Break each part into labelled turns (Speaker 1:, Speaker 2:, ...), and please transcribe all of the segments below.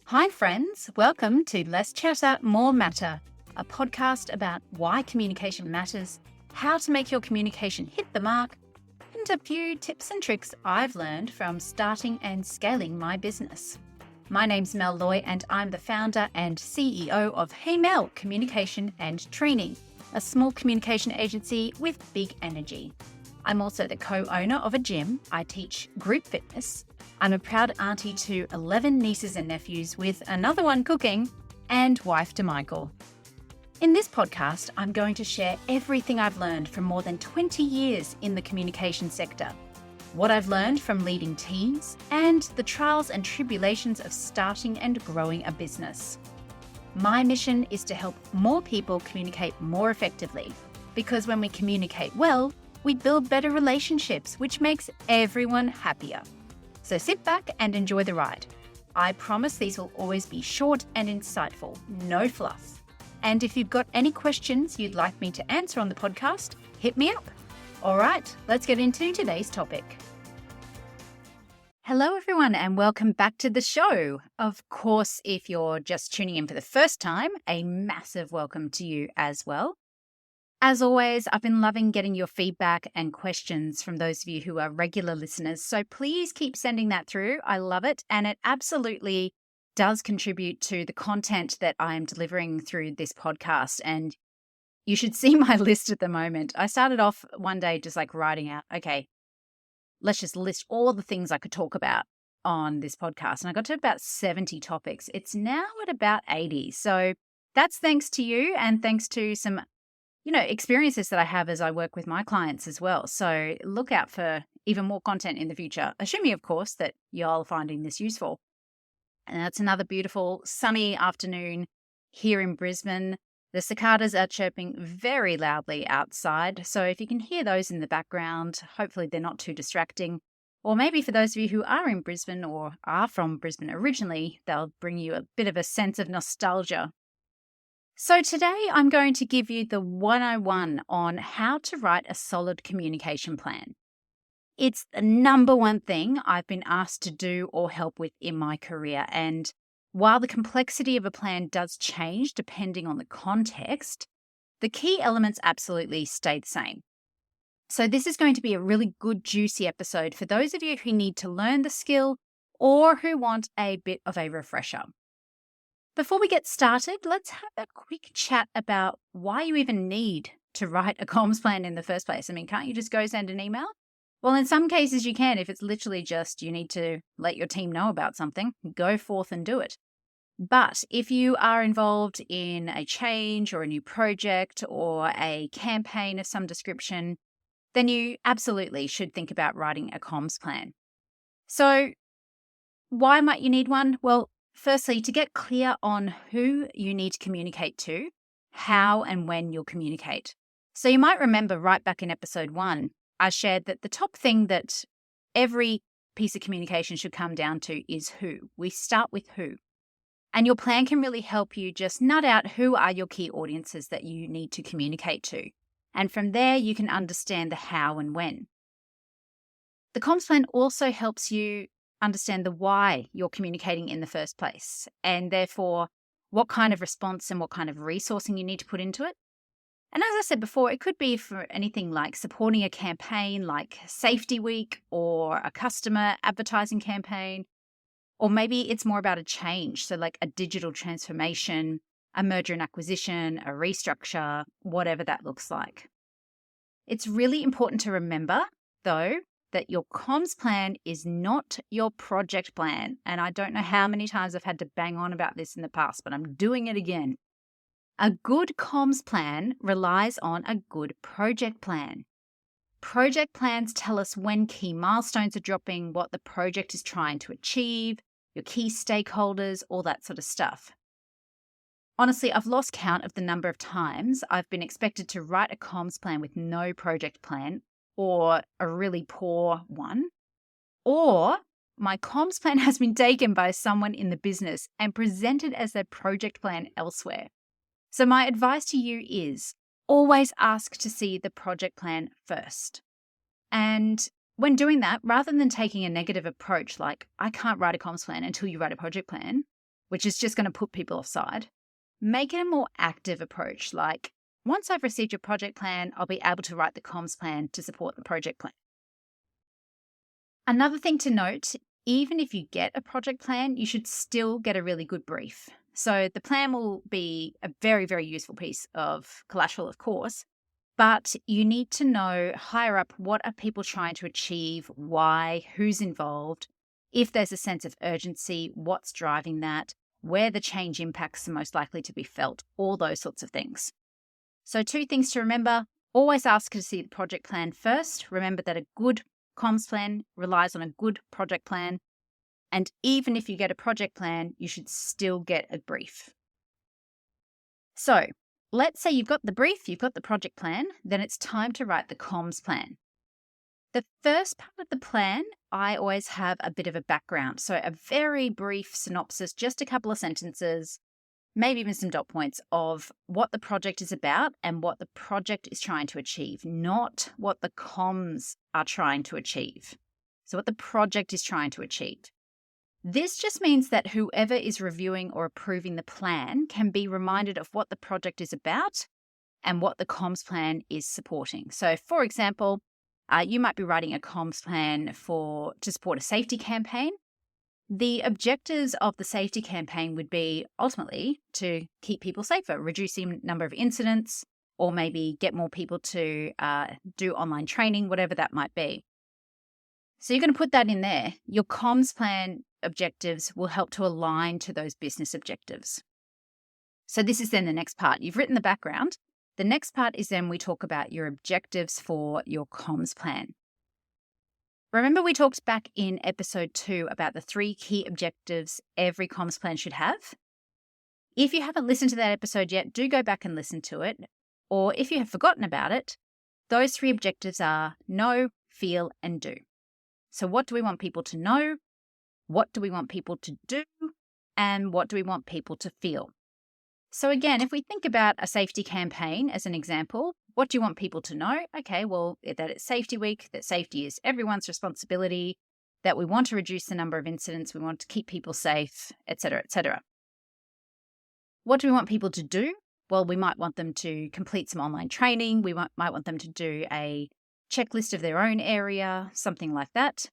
Speaker 1: Hi, friends. Welcome to Less Chatter, More Matter, a podcast about why communication matters, how to make your communication hit the mark, and a few tips and tricks I've learned from starting and scaling my business. My name's Mel Loy, and I'm the founder and CEO of Hey Mel Communication and Training, a small communication agency with big energy. I'm also the co-owner of a gym. I teach group fitness. I'm a proud auntie to 11 nieces and nephews, with another one cooking, and wife to Michael. In this podcast, I'm going to share everything I've learned from more than 20 years in the communication sector, what I've learned from leading teams, and the trials and tribulations of starting and growing a business. My mission is to help more people communicate more effectively, because when we communicate well, we build better relationships, which makes everyone happier. So sit back and enjoy the ride. I promise these will always be short and insightful, no fluff. And if you've got any questions you'd like me to answer on the podcast, hit me up. All right, let's get into today's topic. Hello, everyone, and welcome back to the show. Of course, if you're just tuning in for the first time, a massive welcome to you as well. As always, I've been loving getting your feedback and questions from those of you who are regular listeners, so please keep sending that through. I love it, and it absolutely does contribute to the content that I am delivering through this podcast, and you should see my list at the moment. I started off one day just like writing out, okay, let's just list all the things I could talk about on this podcast, and I got to about 70 topics. It's now at about 80, so that's thanks to you and thanks to some experiences that I have as I work with my clients as well. So look out for even more content in the future, assuming, of course, that y'all are finding this useful. And it's another beautiful sunny afternoon here in Brisbane. The cicadas are chirping very loudly outside. So if you can hear those in the background, hopefully they're not too distracting. Or maybe for those of you who are in Brisbane or are from Brisbane originally, they'll bring you a bit of a sense of nostalgia. So today I'm going to give you the 101 on how to write a solid communication plan. It's the number one thing I've been asked to do or help with in my career. And while the complexity of a plan does change depending on the context, the key elements absolutely stay the same. So this is going to be a really good, juicy episode for those of you who need to learn the skill or who want a bit of a refresher. Before we get started, let's have a quick chat about why you even need to write a comms plan in the first place. I mean, can't you just go send an email? Well, in some cases you can. If it's literally just you need to let your team know about something, go forth and do it. But if you are involved in a change or a new project or a campaign of some description, then you absolutely should think about writing a comms plan. So why might you need one? Well, firstly, to get clear on who you need to communicate to, how and when you'll communicate. So you might remember right back in episode 1, I shared that the top thing that every piece of communication should come down to is who. We start with who. And your plan can really help you just nut out who are your key audiences that you need to communicate to. And from there, you can understand the how and when. The comms plan also helps you understand the why you're communicating in the first place, and therefore what kind of response and what kind of resourcing you need to put into it. And as I said before, it could be for anything like supporting a campaign like Safety Week or a customer advertising campaign, or maybe it's more about a change, so like a digital transformation, a merger and acquisition, a restructure, whatever that looks like. It's really important to remember, though, that your comms plan is not your project plan. And I don't know how many times I've had to bang on about this in the past, but I'm doing it again. A good comms plan relies on a good project plan. Project plans tell us when key milestones are dropping, what the project is trying to achieve, your key stakeholders, all that sort of stuff. Honestly, I've lost count of the number of times I've been expected to write a comms plan with no project plan, or a really poor one, or my comms plan has been taken by someone in the business and presented as their project plan elsewhere. So my advice to you is always ask to see the project plan first. And when doing that, rather than taking a negative approach like, I can't write a comms plan until you write a project plan, which is just going to put people offside. Make it a more active approach, like once I've received your project plan, I'll be able to write the comms plan to support the project plan. Another thing to note, even if you get a project plan, you should still get a really good brief. So the plan will be a very, very useful piece of collateral, of course, but you need to know higher up what are people trying to achieve, why, who's involved, if there's a sense of urgency, what's driving that, where the change impacts are most likely to be felt, all those sorts of things. So 2 things to remember: always ask to see the project plan first. Remember that a good comms plan relies on a good project plan. And even if you get a project plan, you should still get a brief. So let's say you've got the brief, you've got the project plan, then it's time to write the comms plan. The first part of the plan, I always have a bit of a background. So a very brief synopsis, just a couple of sentences, maybe even some dot points of what the project is about and what the project is trying to achieve, not what the comms are trying to achieve. So what the project is trying to achieve. This just means that whoever is reviewing or approving the plan can be reminded of what the project is about and what the comms plan is supporting. So for example, you might be writing a comms plan to support a safety campaign. The objectives of the safety campaign would be ultimately to keep people safer, reduce the number of incidents, or maybe get more people to do online training, whatever that might be. So you're going to put that in there. Your comms plan objectives will help to align to those business objectives. So this is then the next part. You've written the background. The next part is then we talk about your objectives for your comms plan. Remember we talked back in episode 2 about the 3 key objectives every comms plan should have? If you haven't listened to that episode yet, do go back and listen to it. Or if you have forgotten about it, those 3 objectives are know, feel, and do. So what do we want people to know? What do we want people to do? And what do we want people to feel? So again, if we think about a safety campaign as an example, what do you want people to know? Okay, well, that it's safety week, that safety is everyone's responsibility, that we want to reduce the number of incidents, we want to keep people safe, etc., etc. What do we want people to do? Well, we might want them to complete some online training. We might want them to do a checklist of their own area, something like that.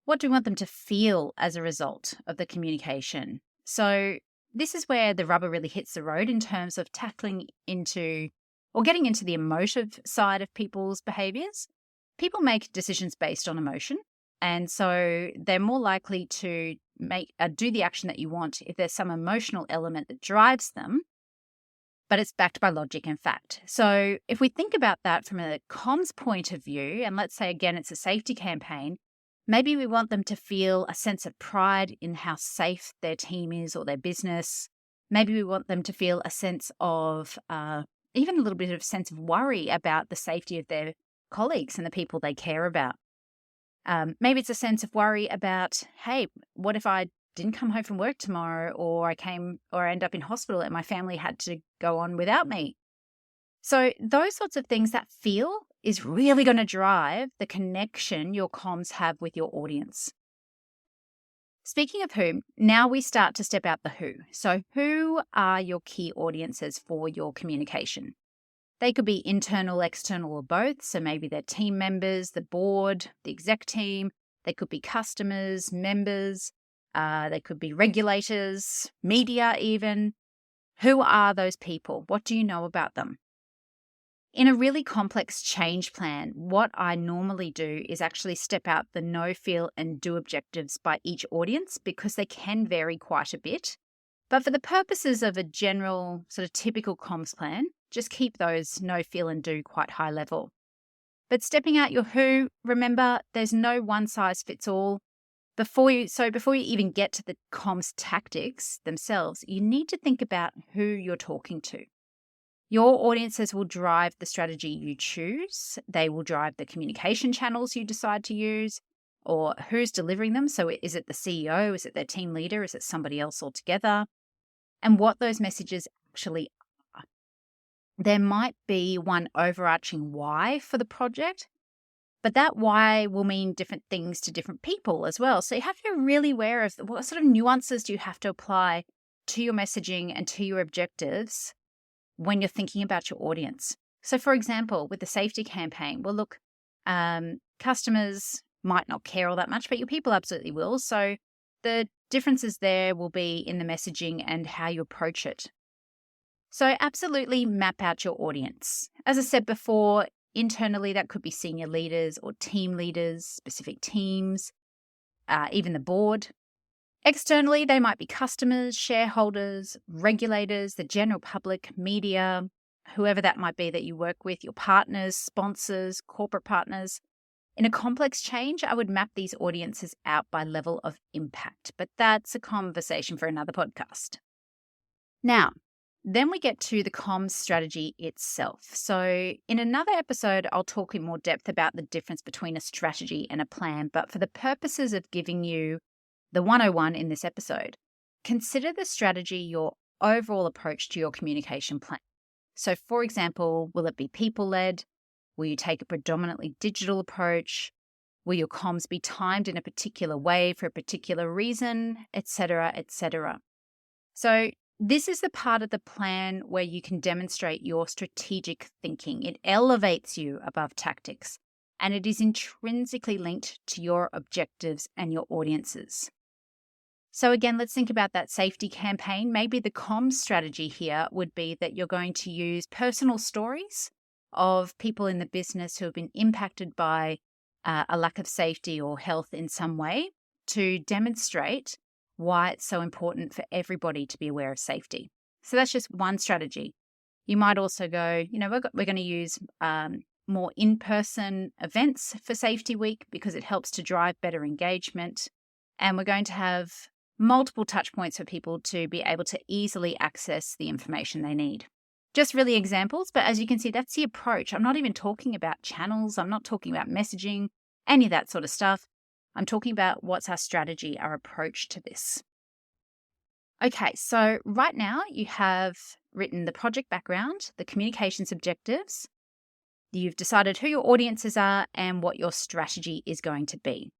Speaker 1: What do we want them to feel as a result of the communication? So this is where the rubber really hits the road in terms of tackling into or getting into the emotive side of people's behaviors. People make decisions based on emotion, and so they're more likely to do the action that you want if there's some emotional element that drives them, but it's backed by logic and fact. So if we think about that from a comms point of view, and let's say again it's a safety campaign, maybe we want them to feel a sense of pride in how safe their team is or their business. Maybe we want them to feel a sense of even a little bit of sense of worry about the safety of their colleagues and the people they care about. Maybe it's a sense of worry about, hey, what if I didn't come home from work tomorrow, or I end up in hospital and my family had to go on without me? So those sorts of things, that feel is really going to drive the connection your comms have with your audience. Speaking of whom, now we start to step out the who. So who are your key audiences for your communication? They could be internal, external, or both. So maybe they're team members, the board, the exec team. They could be customers, members. They could be regulators, media even. Who are those people? What do you know about them? In a really complex change plan, what I normally do is actually step out the know, feel, and do objectives by each audience because they can vary quite a bit. But for the purposes of a general sort of typical comms plan, just keep those know, feel, and do quite high level. But stepping out your who, remember, there's no one size fits all. Before you even get to the comms tactics themselves, you need to think about who you're talking to. Your audiences will drive the strategy you choose. They will drive the communication channels you decide to use, or who's delivering them. So is it the CEO? Is it their team leader? Is it somebody else altogether? And what those messages actually are. There might be one overarching why for the project, But that why will mean different things to different people as well. So you have to be really aware of what sort of nuances do you have to apply to your messaging and to your objectives when you're thinking about your audience. So for example, with the safety campaign, well, look, customers might not care all that much, but your people absolutely will. So the differences there will be in the messaging and how you approach it. So absolutely map out your audience. As I said before, internally that could be senior leaders or team leaders, specific teams, even the board. Externally, they might be customers, shareholders, regulators, the general public, media, whoever that might be that you work with, your partners, sponsors, corporate partners. In a complex change, I would map these audiences out by level of impact, but that's a conversation for another podcast. Now, then we get to the comms strategy itself. So in another episode, I'll talk in more depth about the difference between a strategy and a plan, but for the purposes of giving you the 101 in this episode, consider the strategy your overall approach to your communication plan. So for example, will it be people-led? Will you take a predominantly digital approach? Will your comms be timed in a particular way for a particular reason, etc., etc.? So this is the part of the plan where you can demonstrate your strategic thinking. It elevates you above tactics, and it is intrinsically linked to your objectives and your audiences. So again, let's think about that safety campaign. Maybe the comms strategy here would be that you're going to use personal stories of people in the business who have been impacted by a lack of safety or health in some way to demonstrate why it's so important for everybody to be aware of safety. So that's just one strategy. You might also go, we're going to use more in-person events for Safety Week because it helps to drive better engagement. And we're going to have multiple touch points for people to be able to easily access the information they need. Just really examples, but as you can see, that's the approach. I'm not even talking about channels. I'm not talking about messaging, any of that sort of stuff. I'm talking about what's our strategy, our approach to this. Okay, so right now you have written the project background, the communications objectives. You've decided who your audiences are and what your strategy is going to be.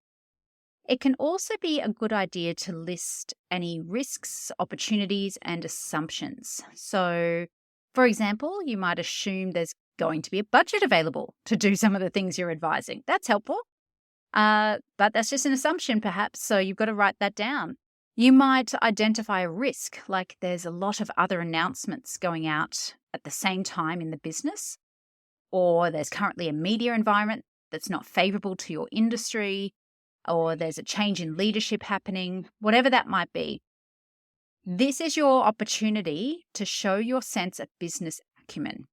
Speaker 1: It can also be a good idea to list any risks, opportunities, and assumptions. So, for example, you might assume there's going to be a budget available to do some of the things you're advising. That's helpful. But that's just an assumption, perhaps, so you've got to write that down. You might identify a risk, like there's a lot of other announcements going out at the same time in the business, or there's currently a media environment that's not favorable to your industry, or there's a change in leadership happening, whatever that might be. This is your opportunity to show your sense of business acumen.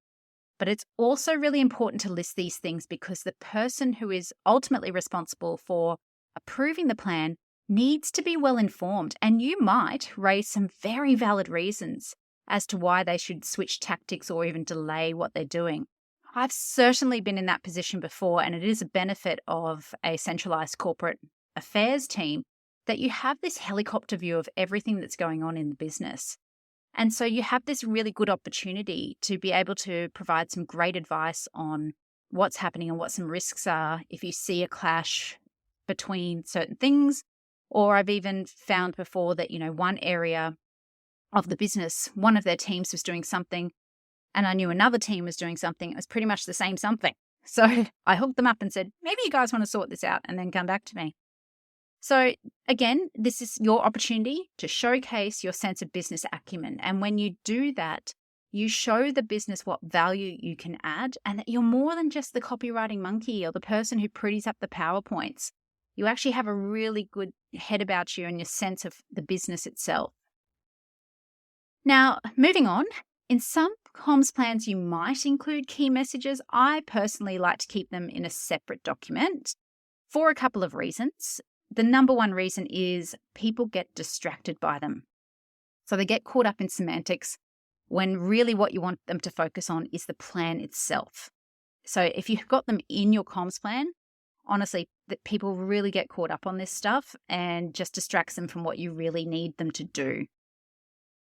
Speaker 1: But it's also really important to list these things because the person who is ultimately responsible for approving the plan needs to be well informed, and you might raise some very valid reasons as to why they should switch tactics or even delay what they're doing. I've certainly been in that position before, and it is a benefit of a centralized corporate affairs team that you have this helicopter view of everything that's going on in the business. And so you have this really good opportunity to be able to provide some great advice on what's happening and what some risks are if you see a clash between certain things. Or I've even found before that, one area of the business, one of their teams was doing something, and I knew another team was doing something. It was pretty much the same something. So I hooked them up and said, maybe you guys want to sort this out and then come back to me. So again, this is your opportunity to showcase your sense of business acumen. And when you do that, you show the business what value you can add and that you're more than just the copywriting monkey or the person who pretties up the PowerPoints. You actually have a really good head about you and your sense of the business itself. Now, moving on, in some comms plans, you might include key messages. I personally like to keep them in a separate document for a couple of reasons. The number one reason is people get distracted by them. So they get caught up in semantics when really what you want them to focus on is the plan itself. So if you've got them in your comms plan, honestly, that people really get caught up on this stuff and just distracts them from what you really need them to do.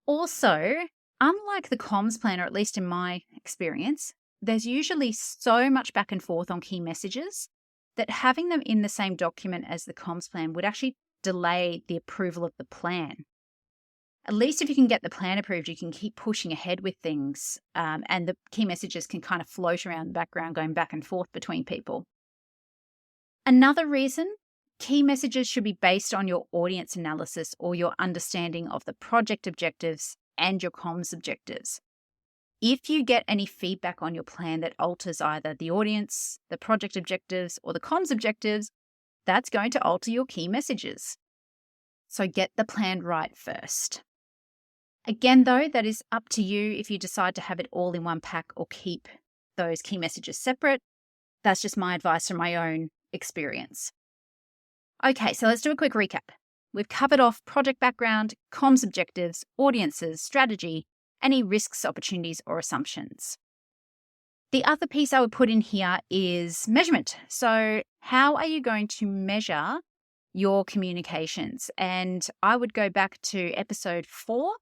Speaker 1: Also, unlike the comms plan, or at least in my experience, there's usually so much back and forth on key messages that having them in the same document as the comms plan would actually delay the approval of the plan. At least if you can get the plan approved, you can keep pushing ahead with things, and the key messages can kind of float around the background, going back and forth between people. Another reason, key messages should be based on your audience analysis or your understanding of the project objectives and your comms objectives. If you get any feedback on your plan that alters either the audience, the project objectives, or the comms objectives, that's going to alter your key messages. So get the plan right first. Again, though, that is up to you if you decide to have it all in one pack or keep those key messages separate. That's just my advice from my own experience. Okay, so let's do a quick recap. We've covered off project background, comms objectives, audiences, strategy, any risks, opportunities, or assumptions. The other piece I would put in here is measurement. So how are you going to measure your communications? And I would go back to episode 4,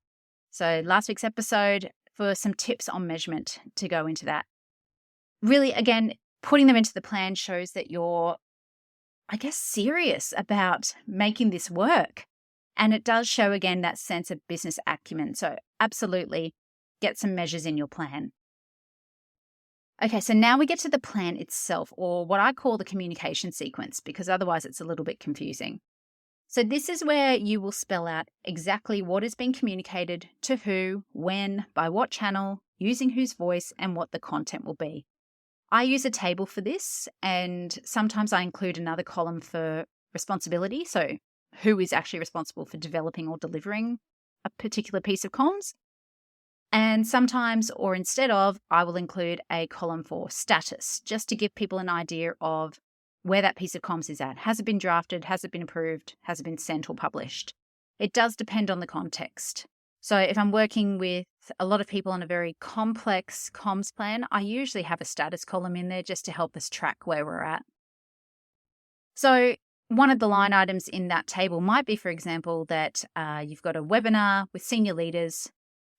Speaker 1: so last week's episode, for some tips on measurement to go into that. Really, again, putting them into the plan shows that you're, serious about making this work. And it does show, again, that sense of business acumen. So absolutely get some measures in your plan. Okay, so now we get to the plan itself, or what I call the communication sequence, because otherwise it's a little bit confusing. So this is where you will spell out exactly what is being communicated to who, when, by what channel, using whose voice, and what the content will be. I use a table for this, and sometimes I include another column for responsibility, so who is actually responsible for developing or delivering a particular piece of comms. And sometimes, or instead of, I will include a column for status, just to give people an idea of where that piece of comms is at. Has it been drafted? Has it been approved? Has it been sent or published? It does depend on the context. So if I'm working with a lot of people on a very complex comms plan, I usually have a status column in there just to help us track where we're at. So one of the line items in that table might be, for example, that you've got a webinar with senior leaders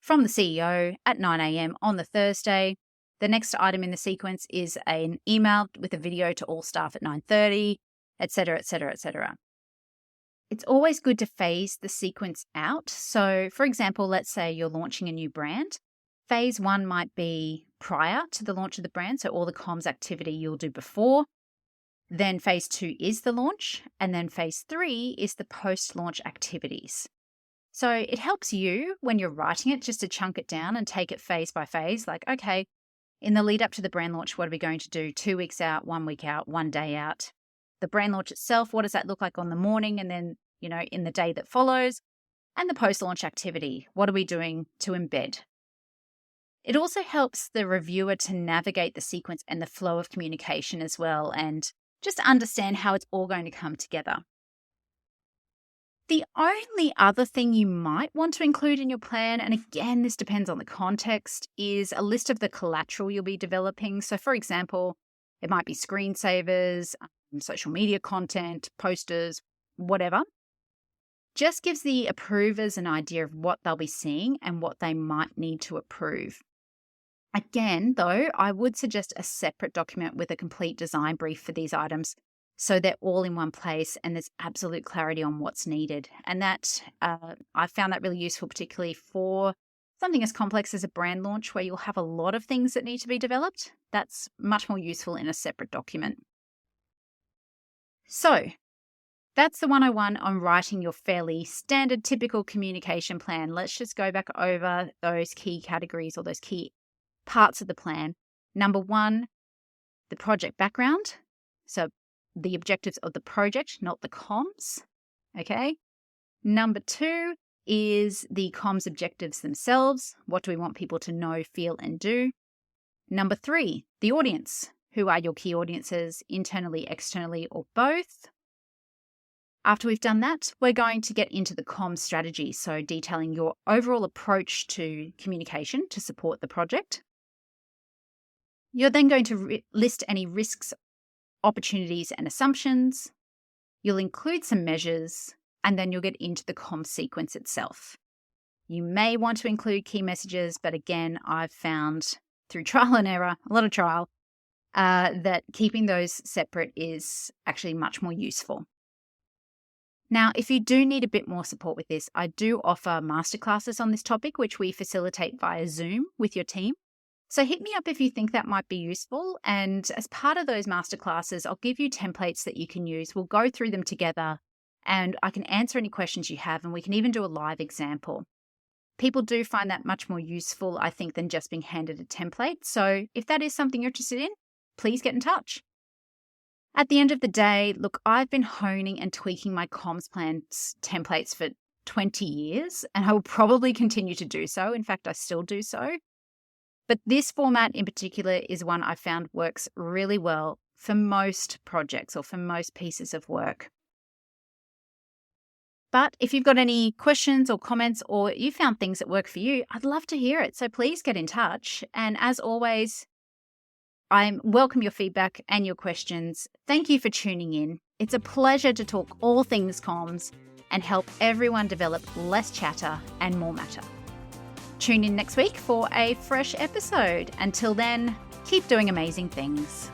Speaker 1: from the CEO at 9 a.m. on the Thursday. The next item in the sequence is an email with a video to all staff at 9:30, etc., etc., etc. It's always good to phase the sequence out. So, for example, let's say you're launching a new brand. Phase 1 might be prior to the launch of the brand, so all the comms activity you'll do before. Then phase 2 is the launch, and then phase 3 is the post-launch activities. So it helps you when you're writing it just to chunk it down and take it phase by phase, like, okay, in the lead up to the brand launch, what are we going to do? 2 weeks out, 1 week out, 1 day out. The brand launch itself, what does that look like on the morning and then, in the day that follows? And the post-launch activity, what are we doing to embed? It also helps the reviewer to navigate the sequence and the flow of communication as well, and just understand how it's all going to come together. The only other thing you might want to include in your plan, and again, this depends on the context, is a list of the collateral you'll be developing. So for example, it might be screensavers, social media content, posters, whatever. Just gives the approvers an idea of what they'll be seeing and what they might need to approve. Again, though, I would suggest a separate document with a complete design brief for these items, so they're all in one place and there's absolute clarity on what's needed. And that I found that really useful, particularly for something as complex as a brand launch where you'll have a lot of things that need to be developed. That's much more useful in a separate document. So that's the 101 on writing your fairly standard, typical communication plan. Let's just go back over those key categories or those key parts of the plan. Number 1, the project background. So the objectives of the project, not the comms. Okay. Number 2 is the comms objectives themselves. What do we want people to know, feel, and do? Number 3, the audience. Who are your key audiences, internally, externally, or both? After we've done that, we're going to get into the comms strategy, so detailing your overall approach to communication to support the project. You're then going to list any risks, opportunities, and assumptions. You'll include some measures, and then you'll get into the comms sequence itself. You may want to include key messages, but again, I've found through trial and error, a lot of trial, that keeping those separate is actually much more useful. Now, if you do need a bit more support with this, I do offer masterclasses on this topic, which we facilitate via Zoom with your team. So hit me up if you think that might be useful. And as part of those masterclasses, I'll give you templates that you can use. We'll go through them together and I can answer any questions you have, and we can even do a live example. People do find that much more useful, I think, than just being handed a template. So if that is something you're interested in, please get in touch. At the end of the day, look, I've been honing and tweaking my comms plans templates for 20 years, and I will probably continue to do so. In fact, I still do so. But this format in particular is one I found works really well for most projects or for most pieces of work. But if you've got any questions or comments, or you found things that work for you, I'd love to hear it. So please get in touch. And as always, I welcome your feedback and your questions. Thank you for tuning in. It's a pleasure to talk all things comms and help everyone develop less chatter and more matter. Tune in next week for a fresh episode. Until then, keep doing amazing things.